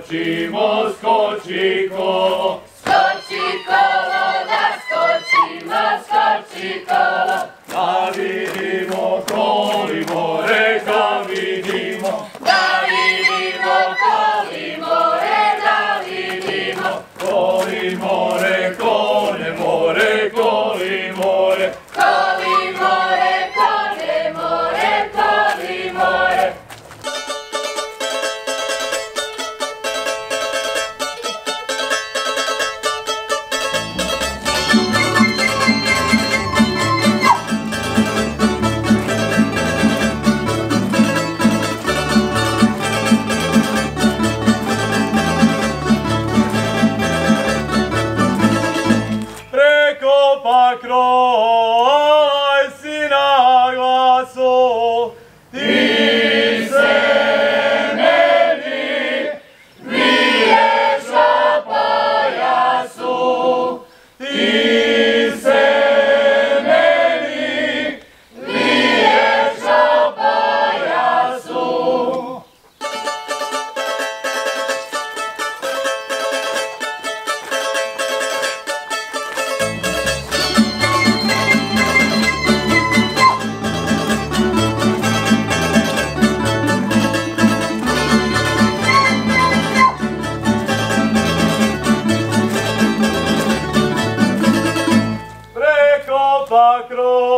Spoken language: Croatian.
Naskočimo, skoči kolo. Skoči kolo, naskoči kolo. Da vidimo koli more, da vidimo. Da vidimo koli more, da vidimo. Koli more, kone more, koli more. Koli more, kone more, koli more. Pa krolaj si na glasu, ti se meni viješ na pajasu, ti se meni viješ na pajasu. Pa krolaj